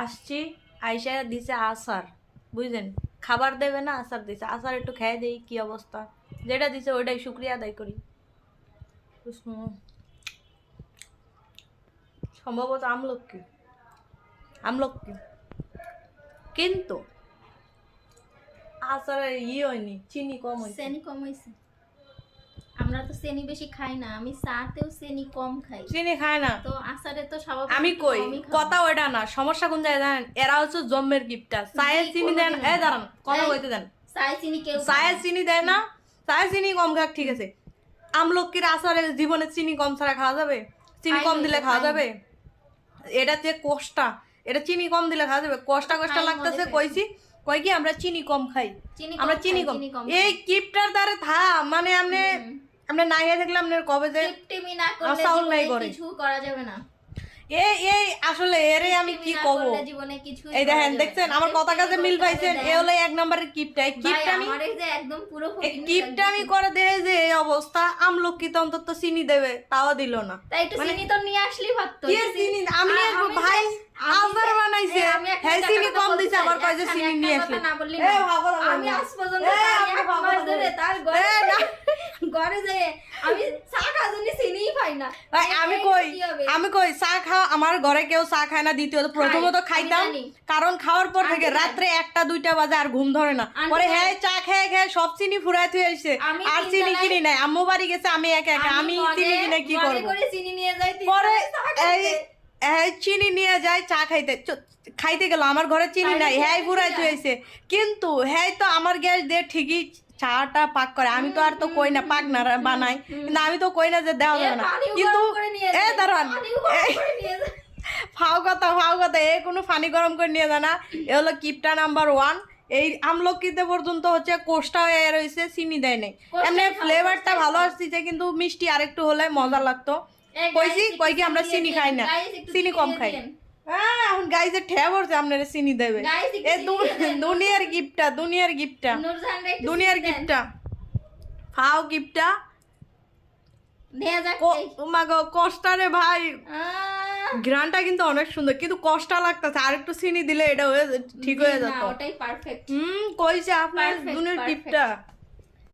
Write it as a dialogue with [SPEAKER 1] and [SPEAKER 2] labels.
[SPEAKER 1] আসছি, আইসা দিছে আচার, বুঝলেন? খাবার দেবে না, আচার দিছে। আচার একটু খেয়ে দেই কি অবস্থা। যেটা দিছে ওইটাই শুক্রিয়া আদায় করি। সম্ভবত আমলকি, আমলকি। কিন্তু আচারে হয়নি, চিনি কম হয়েছে।
[SPEAKER 2] চিনি কম হয়েছে। আমরা তো চিনি বেশি খাই না, আমি চাতেও চিনি কম খাই।
[SPEAKER 1] চিনি খায় না
[SPEAKER 2] তো আচারে তো স্বাভাবিক
[SPEAKER 1] আমি কই কথা ওইটা না, সমস্যা কোন জায়গায় জানেন? এরা হচ্ছে জন্মের গিফটটা। চায়ে চিনি দেন, এই দাঁড়ান কথা বলতে দেন।
[SPEAKER 2] চায়ে চিনি কেউ
[SPEAKER 1] চায়ে চিনি দেয় না, চায়ে চিনি কম খাক, ঠিক আছে। আমলকির আচারে জীবনে চিনি কম ছাড়া খাওয়া যাবে? চিনি কম দিলে খাওয়া যাবে? এটা যে কোষ্টা, এটা চিনি কম দিলে খাওয়া যাবে? কোষ্টা কোষ্টা লাগতেছে, কইছি কই কি আমরা চিনি কম খাই, আমরা চিনি কম। এই কিপটার দ্বারে থা মানে আমরা না খেয়ে থাকলে আপনার কবে যে
[SPEAKER 2] টিপটিমি না করলে কিছু করা যাবে না।
[SPEAKER 1] এই আসলে এরে আমি কি কব, এই দেখেন দেখছেন আমার কথা কাজে মিল পাইছেন। এ হলো এক নম্বরের কিপটা। এই কিপটা আমি
[SPEAKER 2] একদম পুরো
[SPEAKER 1] কিপটা আমি করে দেয় যে এই অবস্থা। আমলকি তো অন্তত চিনি দেবে, তাও দিল না।
[SPEAKER 2] তাই একটু চিনি তো নিয়ে আসলি ভাবতো।
[SPEAKER 1] কি চিনি আমি ভাই আচার বানাইছে, হ্যাঁ চিনি কম দিছে, আবার কয় যে চিনি নিয়ে আসলি।
[SPEAKER 2] আমি আজ পর্যন্ত এক মাস ধরে তার ঘরে যাই আমি চা খাওয়ার জন্য চিনিই পাই না।
[SPEAKER 1] আমি কই চা খাওয়া, আমার ঘরে কেউ চা খায় না। দ্বিতীয়ত প্রথমত খাইতাম, কারণ খাওয়ার পর থেকে রাত্রে 1টা 2টা বাজে আর ঘুম ধরে না। পরে হ্যাঁ চা খেয়ে খেয়ে সব চিনি ফুরাই থুয়ে আসছে, আর চিনি কিনি নাই। আম্মু বাড়ি গেছে, আমি একা একা, আমি চিনি কিনে কি করবো? পরে চিনি নিয়ে যায় চা খাইতে গেল, আমার ঘরে চিনি নাই, হ্যাঁ ফুরাই থুয়েছে। কিন্তু হ্যাঁ তো আমার গ্যাস দিয়ে ঠিকই চাটা পাক করে। আমি তো আর তো কই না পাক না বানাই, কিন্তু আমি তো কই না যে দেওয়া যাবে না। কিন্তু দাঁড়ান, ফাও কথা এ কোনো ফানি গরম করে নিয়ে যায় না। এ হলো কিপটা নাম্বার 1। এই আমলকিতে পর্যন্ত হচ্ছে কোষ্টা হয়ে রয়েছে, চিনি দেয় নাই। এমনি ফ্লেভারটা ভালো আসছে, কিন্তু মিষ্টি আরেকটু হলে মজা লাগতো। কই কি আমরা চিনি খাই না, চিনি কম খাই। হ্যাঁ এখন গাইজে ঠেয়া পড়ছে আপনারা চিনি দেবে। এ দুনিয়ার গিফটটা, দুনিয়ার গিফটটা, দুনিয়ার গিফটটা, ফাও গিফটটা। কষ্টা রে ভাই, ঘ্রাণটা কিন্তু অনেক সুন্দর, কিন্তু কষ্টা লাগতেছে। আর একটু চিনি দিলে এটা ঠিক হয়ে যেত।
[SPEAKER 2] ওটাই পারফেক্ট।
[SPEAKER 1] কইছে আপনার দুনিয়ার গিফটটা।